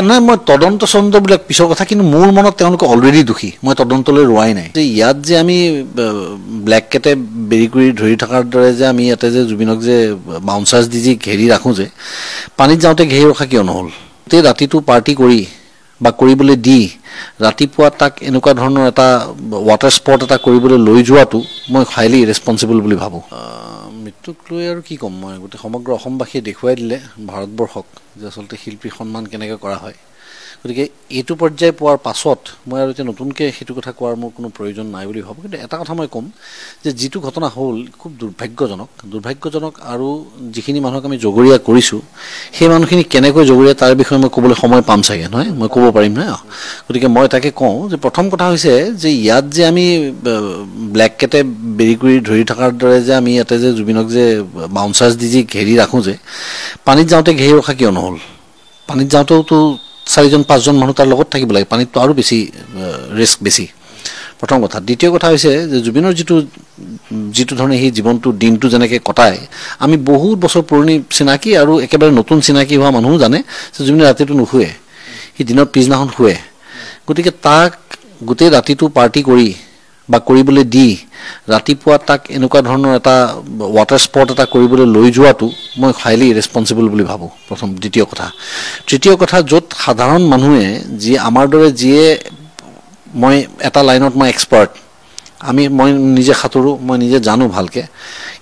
নাই মই তদন্ত চদন্তবিলাক পিছৰ কথা, কিন্তু মোৰ মনত তেওঁলোকে অলৰেডি দোষী, মই তদন্তলৈ ৰোৱাই নাই। যে ইয়াত যে আমি ব্লেক কেটে বেৰি কৰি ধৰি থকাৰ দৰে যে আমি ইয়াতে যে জুবিনক যে বাউন্সাৰ্ছ দি যে ঘেৰি ৰাখোঁ, যে পানীত যাওঁতে ঘেৰি ৰখা কিয় নহ'ল? গোটেই ৰাতিটো পাৰ্টি কৰি বা কৰিবলৈ দি ৰাতিপুৱা তাক এনেকুৱা ধৰণৰ এটা ৱাটাৰ স্পট এটা কৰিবলৈ লৈ যোৱাটো মই হাইলি ইৰেছপনচিবল বুলি ভাবোঁ। মৃত্যুক লৈ আৰু কি ক'ম, মই গোটেই সমগ্ৰ অসমবাসীয়ে দেখুৱাই দিলে ভাৰতবৰ্ষক যে আচলতে শিল্পীৰ সন্মান কেনেকৈ কৰা হয়। গতিকে এইটো পৰ্যায় পোৱাৰ পাছত মই আৰু এতিয়া নতুনকৈ সেইটো কথা কোৱাৰ মোৰ কোনো প্ৰয়োজন নাই বুলি ভাবোঁ। কিন্তু এটা কথা মই ক'ম যে যিটো ঘটনা হ'ল খুব দুৰ্ভাগ্যজনক, আৰু যিখিনি মানুহক আমি জগৰীয়া কৰিছোঁ সেই মানুহখিনি কেনেকৈ জগৰীয়া তাৰ বিষয়ে মই ক'বলৈ সময় পাম চাগে, নহয় মই ক'ব পাৰিম নহয়। গতিকে মই তাকে কওঁ যে প্ৰথম কথা হৈছে যে ইয়াত যে আমি ব্লেক কেটে বেৰি কৰি ধৰি থকাৰ দৰে যে আমি ইয়াতে যে জুবিনক যে বাউন্সাৰ্ছ দি যে ঘেৰি ৰাখোঁ, যে পানীত যাওঁতে ঘেৰি ৰখা কিয় নহ'ল? পানীত যাওঁতেওতো 4-5জন মানুহ তাৰ লগত থাকিব লাগে, পানীততো আৰু বেছি ৰিস্ক বেছি, প্ৰথম কথা। দ্বিতীয় কথা হৈছে যে জুবিনৰ যিটো ধৰণে সেই জীৱনটো দিনটো যেনেকৈ কটায়, আমি বহুত বছৰ পুৰণি চিনাকি আৰু একেবাৰে নতুন চিনাকি হোৱা মানুহো জানে যে জুবিনে ৰাতিটো নুশুৱে, সি দিনত পিছদিনাখন শুৱে। গতিকে তাক গোটেই ৰাতিটো পাৰ্টি কৰি বা কৰিবলৈ দি ৰাতিপুৱা তাক এনেকুৱা ধৰণৰ এটা ৱাটাৰ স্পট এটা কৰিবলৈ লৈ যোৱাটো মই হাইলি ইৰেছপনচিবল বুলি ভাবোঁ, প্ৰথম। দ্বিতীয় কথা। তৃতীয় কথা, য'ত সাধাৰণ মানুহে যি আমাৰ দৰে যিয়ে মই এটা লাইনত মই এক্সপাৰ্ট, মই নিজে সাঁতোৰোঁ, মই নিজে জানো ভালকৈ,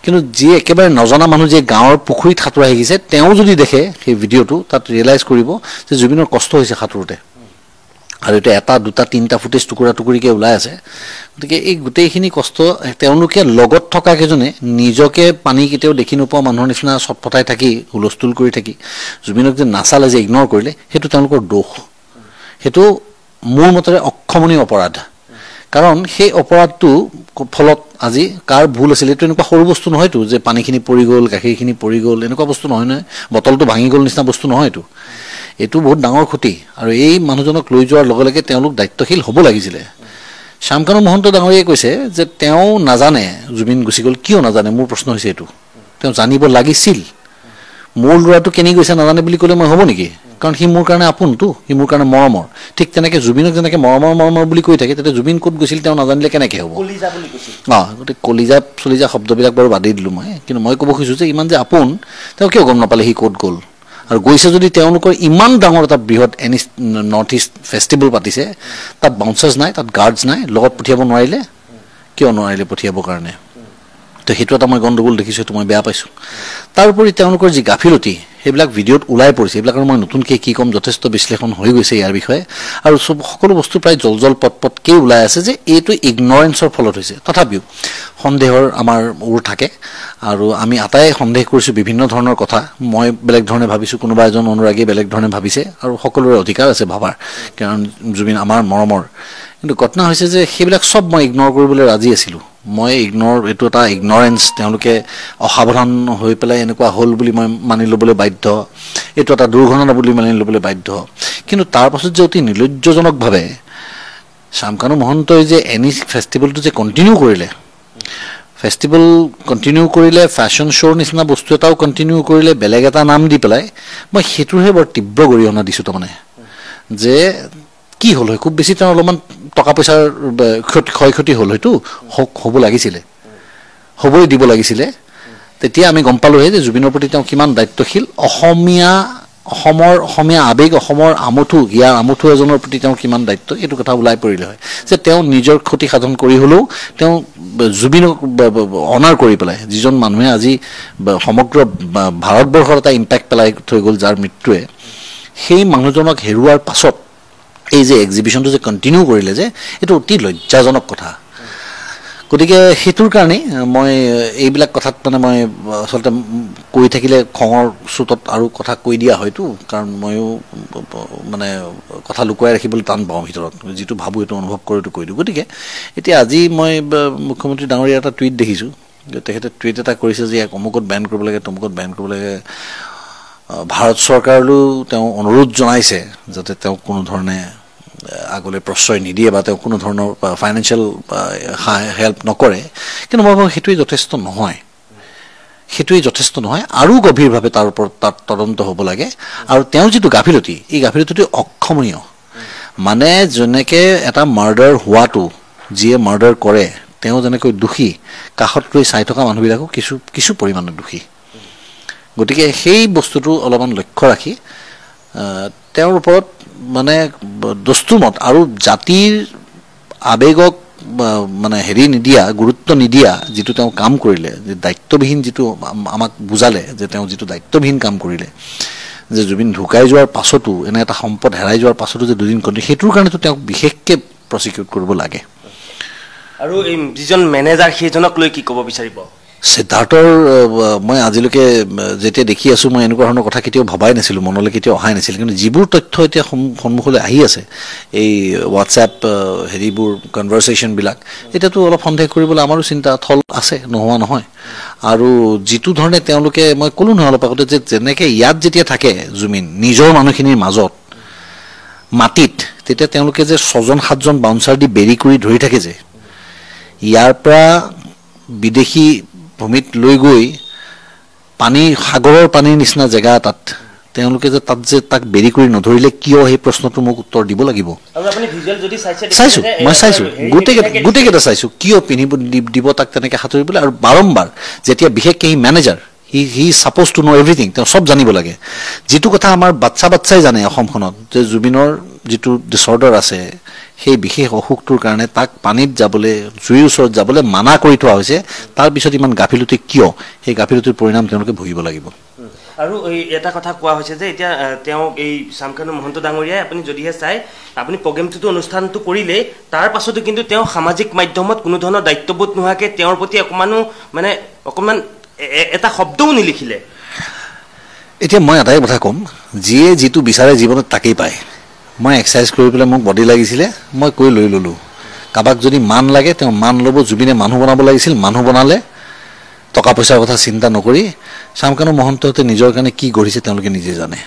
কিন্তু যি একেবাৰে নজনা মানুহ যে গাঁৱৰ পুখুৰীত সাঁতোৰা শিকিছে তেওঁ যদি দেখে সেই ভিডিঅ'টো, তাত ৰিয়েলাইজ কৰিব যে জুবিনৰ কষ্ট হৈছে সাঁতোৰোতে। আৰু এতিয়া 1, 2, 3টা ফুটেজ টুকুৰাকৈ ওলাই আছে। গতিকে এই গোটেইখিনি কষ্ট তেওঁলোকে লগত থকা কেইজনে নিজকে পানী কেতিয়াও দেখি নোপোৱা মানুহৰ নিচিনা চটফটাই থাকি হুলস্থুল কৰি থাকি জুবিনক যে নাচালে, যে ইগন'ৰ কৰিলে, সেইটো তেওঁলোকৰ দোষ। সেইটো মোৰ মতেৰে অক্ষমনীয় অপৰাধ। কাৰণ সেই অপৰাধটো ফলত আজি কাৰ ভুল আছিল? এইটো এনেকুৱা সৰু বস্তু নহয়তো যে পানীখিনি পৰি গ'ল, গাখীৰখিনি পৰি গ'ল, এনেকুৱা বস্তু নহয়, বটলটো ভাঙি গ'ল নিচিনা বস্তু নহয়তো। এইটো বহুত ডাঙৰ ক্ষতি, আৰু এই মানুহজনক লৈ যোৱাৰ লগে লগে তেওঁলোক দায়িত্বশীল হ'ব লাগিছিলে। শ্যামকানু মহন্ত ডাঙৰীয়াই কৈছে যে তেওঁ নাজানে জুবিন গুচি গ'ল। কিয় নাজানে? মোৰ প্ৰশ্ন হৈছে এইটো। তেওঁ জানিব লাগিছিল। মোৰ ল'ৰাটো কেনি গৈছে নাজানে বুলি ক'লে মই হ'ব নেকি? কাৰণ সি মোৰ কাৰণে আপোনটো, সি মোৰ কাৰণে মৰমৰ। ঠিক তেনেকৈ জুবিনক যেনেকৈ মৰমৰ বুলি কৈ থাকে, তেতিয়া জুবিন ক'ত গৈছিল তেওঁ নাজানিলে কেনেকৈ হ'ব? গতিকে কলিজা শব্দবিলাক বাৰু বাদেই দিলোঁ মই, কিন্তু মই ক'ব খুজিছোঁ যে ইমান যে আপোন, তেওঁ কিয় গম নাপালে সি ক'ত গ'ল? আৰু গৈছে যদি তেওঁলোকৰ ইমান ডাঙৰ এটা বৃহৎ নৰ্থ ইষ্ট ফেষ্টিভেল পাতিছে, তাত বাউন্সাৰ্ছ নাই, তাত গাৰ্ডছ নাই, লগত পঠিয়াব নোৱাৰিলে? কিয় নোৱাৰিলে পঠিয়াবৰ কাৰণে? তো সেইটো এটা মই গণ্ডগোল দেখিছোঁ, সেইটো মই বেয়া পাইছোঁ। তাৰোপৰি তেওঁলোকৰ যি গাফিলতি সেইবিলাক ভিডিঅ'ত ওলাই পৰিছে, এইবিলাক আৰু মই নতুনকৈ কি ক'ম, যথেষ্ট বিশ্লেষণ হৈ গৈছে ইয়াৰ বিষয়ে, আৰু সকলো বস্তু প্ৰায় জল পটকৈ ওলাই আছে যে এইটো ইগনৰেঞ্চৰ ফলত হৈছে। তথাপিও সন্দেহৰ আমাৰ ওৰ থাকে, আৰু আমি আটাই সন্দেহ কৰিছোঁ বিভিন্ন ধৰণৰ কথা। মই বেলেগ ধৰণে ভাবিছোঁ, কোনোবা এজন অনুৰাগীয়ে বেলেগ ধৰণে ভাবিছে, আৰু সকলোৰে অধিকাৰ আছে ভাবাৰ, কাৰণ জুবিন আমাৰ মৰমৰ। কিন্তু ঘটনা হৈছে যে সেইবিলাক চব মই ইগন'ৰ কৰিবলৈ ৰাজি আছিলোঁ। এইটো এটা ইগনৰেঞ্চ, তেওঁলোকে অসাৱধান হৈ পেলাই এনেকুৱা হ'ল বুলি মই মানি ল'বলৈ বাধ্য, এইটো এটা দুৰ্ঘটনা বুলি মানি ল'বলৈ বাধ্য। কিন্তু তাৰ পাছত যে অতি নিৰ্লজ্জজনকভাৱে শ্যামকানু মহন্তই যে ফেষ্টিভেলটো যে কণ্টিনিউ কৰিলে, ফেশ্বন শ্ব'ৰ নিচিনা বস্তু এটাও কণ্টিনিউ কৰিলে, বেলেগ এটা নাম দি পেলাই, মই সেইটোহে বৰ তীব্ৰ গৰিহণা দিছোঁ। তাৰমানে যে কি হ'ল হয়, খুব বেছি তেওঁ অলপমান টকা পইচাৰ ক্ষয়ক্ষতি হ'ল, হয়তো হ'ব লাগিছিলে, হ'বই দিব লাগিছিলে। তেতিয়া আমি গম পালোঁহে যে জুবিনৰ প্ৰতি তেওঁ কিমান দায়িত্বশীল। অসমীয়া আৱেগ, অসমৰ ইয়াৰ আমঠু এজনৰ প্ৰতি তেওঁৰ কিমান দায়িত্ব, এইটো কথা ওলাই পৰিলে হয় যে তেওঁ নিজৰ ক্ষতি সাধন কৰি হ'লেও তেওঁ জুবিনক অনাৰ কৰি পেলাই, যিজন মানুহে আজি সমগ্ৰ ভাৰতবৰ্ষৰ এটা ইম্পেক্ট পেলাই থৈ গ'ল, যাৰ মৃত্যুৱে, সেই মানুহজনক হেৰুৱাৰ পাছত এই যে এক্সিবিশ্যনটো যে কণ্টিনিউ কৰিলে, যে এইটো অতি লজ্জাজনক কথা। গতিকে সেইটোৰ কাৰণেই মই এইবিলাক কথাত মই আচলতে কৈ থাকিলে খঙৰ চোতত আৰু কথা কৈ দিয়া হয়তো, কাৰণ ময়ো কথা লুকুৱাই ৰাখিবলৈ টান পাওঁ ভিতৰত, যিটো ভাবোঁ সেইটো অনুভৱ কৰোঁতো কৈ দিওঁ। গতিকে এতিয়া আজি মই মুখ্যমন্ত্ৰী ডাঙৰীয়াৰ এটা টুইট দেখিছোঁ, তেখেতে টুইট এটা কৰিছে যে অমুকত বেন কৰিব লাগে, তমুকত বেন কৰিব লাগে। ভাৰত চৰকাৰলৈও তেওঁ অনুৰোধ জনাইছে যাতে তেওঁক কোনো ধৰণে আগলৈ প্ৰশ্ৰয় নিদিয়ে বা তেওঁ কোনো ধৰণৰ ফাইনেন্সিয়েল হেল্প নকৰে। কিন্তু মই ভাবোঁ সেইটোৱে যথেষ্ট নহয়। সেইটোৱেই যথেষ্ট নহয়, আৰু গভীৰভাৱে তাৰ ওপৰত তাত তদন্ত হ'ব লাগে। আৰু তেওঁৰ যিটো গাফিলতি, এই গাফিলতিটো অক্ষমনীয়। মানে যেনেকৈ এটা মাৰ্ডাৰ হোৱাটো, যিয়ে মাৰ্ডাৰ কৰে তেওঁ যেনেকৈ দোষী, কাষত ৰৈ চাই থকা মানুহবিলাকো কিছু পৰিমাণে দোষী। গতিকে সেই বস্তুটো অলপমান লক্ষ্য ৰাখি তেওঁৰ ওপৰত মানে দস্তুৰমত আৰু জাতিৰ আৱেগক মানে নিদিয়া, গুৰুত্ব নিদিয়া যিটো তেওঁ কাম কৰিলে, যে দায়িত্ববিহীন যিটো আমাক বুজালে, যে তেওঁ যিটো দায়িত্ববিহীন কাম কৰিলে, যে জুবিন ঢুকাই যোৱাৰ পাছতো, এনে এটা সম্পদ হেৰাই যোৱাৰ পাছতো যে দুদিন কৰি, সেইটোৰ কাৰণেতো তেওঁক বিশেষকৈ প্ৰচিকিউট কৰিব লাগে। আৰু এই যিজন মেনেজাৰ সেইজনক লৈ কি ক'ব বিচাৰিব? সিদ্ধাৰ্থৰ মই আজিলৈকে যেতিয়া দেখি আছোঁ, মই এনেকুৱা ধৰণৰ কথা কেতিয়াও ভবাই নাছিলোঁ, মনলৈ কেতিয়াও অহাই নাছিল। কিন্তু যিবোৰ তথ্য এতিয়া সন্মুখলৈ আহি আছে, এই হোৱাটছএপ কনভাৰ্চেশ্যনবিলাক, এতিয়াতো অলপ সন্দেহ কৰিবলৈ আমাৰো চিন্তা থল আছে, নোহোৱা নহয়। আৰু যিটো ধৰণে তেওঁলোকে, মই ক'লোঁ নহয় অলপ আগতে, যে যেনেকৈ ইয়াত যেতিয়া থাকে জুবিন নিজৰ মানুহখিনিৰ মাজত মাটিত, তেতিয়া তেওঁলোকে যে 6জন-7জন বাউন্সাৰ দি বেৰি কৰি ধৰি থাকে, যে ইয়াৰ পৰা বিদেশী ভূমিত লৈ গৈ সাগৰৰ পানীৰ নিচিনা জেগা এটাত তেওঁলোকে যে তাত যে তাক বেৰি কৰি নধৰিলে কিয়, সেই প্ৰশ্নটো মোক উত্তৰ দিব লাগিব। চাইছোঁ, মই চাইছোঁ, গোটেইকেইটা চাইছোঁ, কিয় পিন্ধিব দিব তাক তেনেকৈ সাঁতুৰিবলৈ। আৰু বাৰম্বাৰ যেতিয়া বিশেষকৈ সি মেনেজাৰ, হি ছাপ'জ টু ন' এভৰিথিং, তেওঁ চব জানিব লাগে। যিটো কথা আমাৰ বাচ্চাই জানে অসমখনত, যে জুবিনৰ যিটো ডিছঅৰ্ডাৰ আছে, সেই বিশেষ অসুখটোৰ কাৰণে তাক পানীত যাবলৈ, জুইৰ ওচৰত যাবলৈ মানা কৰি থোৱা হৈছে। তাৰপিছত ইমান গাফিলতি কিয়, সেই গাফিলতিৰ পৰিণাম তেওঁলোকে ভুগিব লাগিব। আৰু এটা কথা কোৱা হৈছে যে এতিয়া তেওঁ এই শ্যামকানু মহন্ত ডাঙৰীয়াই, আপুনি যদিহে চাই, আপুনি প্ৰগ্ৰেমটোতো অনুষ্ঠানটো কৰিলেই, তাৰ পাছতো কিন্তু তেওঁ সামাজিক মাধ্যমত কোনো ধৰণৰ দায়িত্ববোধ নোহোৱাকৈ তেওঁৰ প্ৰতি অকণমান এটা শব্দও নিলিখিলে। এতিয়া মই এটাই কথা ক'ম, যিয়ে যিটো বিচাৰে জীৱনত তাকেই পায়। মই এক্সাৰচাইজ কৰি পেলাই মোক বডি লাগিছিলে, মই কৈ লৈ ল'লোঁ। কাৰোবাক যদি মান লাগে তেওঁ মান ল'ব। জুবিনে মানুহ বনাব লাগিছিল, মানুহ বনালে, টকা পইচাৰ কথা চিন্তা নকৰি। শ্যামকানু মহন্তহঁতে নিজৰ কাৰণে কি গঢ়িছে তেওঁলোকে নিজে জানে।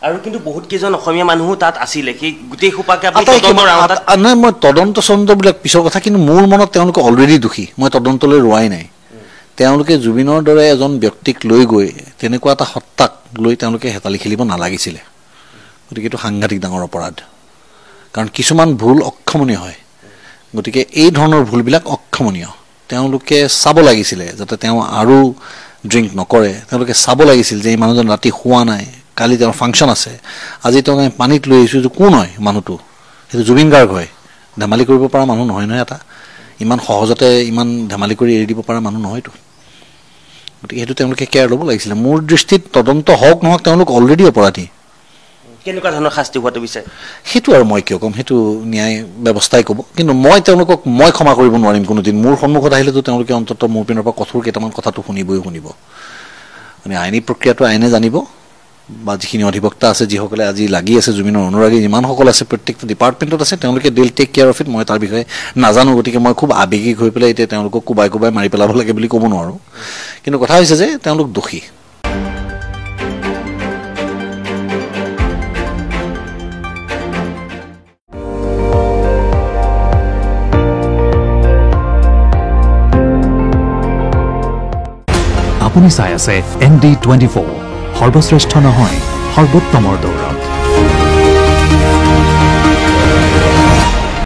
আৰু কিন্তু বহুত কেইজন অসমীয়া মানুহো তাত আছিলে, সেই গোটেই সোপাকে নহয়, মই তদন্ত চদন্তবিলাক পিছৰ কথা, কিন্তু মোৰ মনত তেওঁলোকে অলৰেডি দোষী। মই তদন্তলৈ ৰোৱাই নাই। তেওঁলোকে জুবিনৰ দৰে এজন ব্যক্তিক লৈ গৈ তেনেকুৱা এটা সত্তাক লৈ তেওঁলোকে হেতালি খেলিব নালাগিছিলে। গতিকে এইটো সাংঘাতিক ডাঙৰ অপৰাধ, কাৰণ কিছুমান ভুল অক্ষমনীয় হয়। গতিকে এই ধৰণৰ ভুলবিলাক অক্ষমনীয়। তেওঁলোকে চাব লাগিছিলে যাতে তেওঁ আৰু ড্ৰিংক নকৰে। তেওঁলোকে চাব লাগিছিল যে এই মানুহজন ৰাতি শোৱা নাই, কালি তেওঁৰ ফাংচন আছে, আজি তেওঁক আমি পানীত লৈ আহিছোঁ। এইটো কোন হয় মানুহটো? সেইটো জুবিন গাৰ্গ হয়। ধেমালি কৰিব পৰা মানুহ নহয় এটা, ইমান সহজতে ইমান ধেমালি কৰি এৰি দিব পৰা মানুহ নহয়তো। গতিকে সেইটো তেওঁলোকে কেয়াৰ ল'ব লাগিছিলে। মোৰ দৃষ্টিত তদন্ত হওক নহওক, তেওঁলোক অলৰেডি অপৰাধী। কেনেকুৱা ধৰণৰ শাস্তি হোৱাটো বিচাৰে সেইটো আৰু মই কিয় ক'ম, সেইটো ন্যায় ব্যৱস্থাই ক'ব। কিন্তু মই তেওঁলোকক ক্ষমা কৰিব নোৱাৰিম কোনোদিন। মোৰ সন্মুখত আহিলেতো তেওঁলোকে অন্ততঃ মোৰ পিনৰ পৰা কঠোৰ কেইটামান কথাটো শুনিব। মানে আইনী প্ৰক্ৰিয়াটো আইনে জানিব, বা যিখিনি অধিবক্তা আছে, যিসকলে আজি লাগি আছে, জুবিনৰ অনুৰাগী যিমানসকল আছে, প্ৰত্যেকটো ডিপাৰ্টমেণ্টত আছে, তেওঁলোকে দিল টেক কেয়াৰ অফ ইট। মই তাৰ বিষয়ে নাজানো, গতিকে মই খুব আৱেগিক হৈ পেলাই এতিয়া তেওঁলোকক কোবাই মাৰি পেলাব লাগে বুলি ক'ব নোৱাৰোঁ। কিন্তু কথা হৈছে যে তেওঁলোক দোষী। আপুনি চাই আছে ND24, সৰ্বশ্ৰেষ্ঠ নহয়, সৰ্বোত্তমৰ দৌৰ।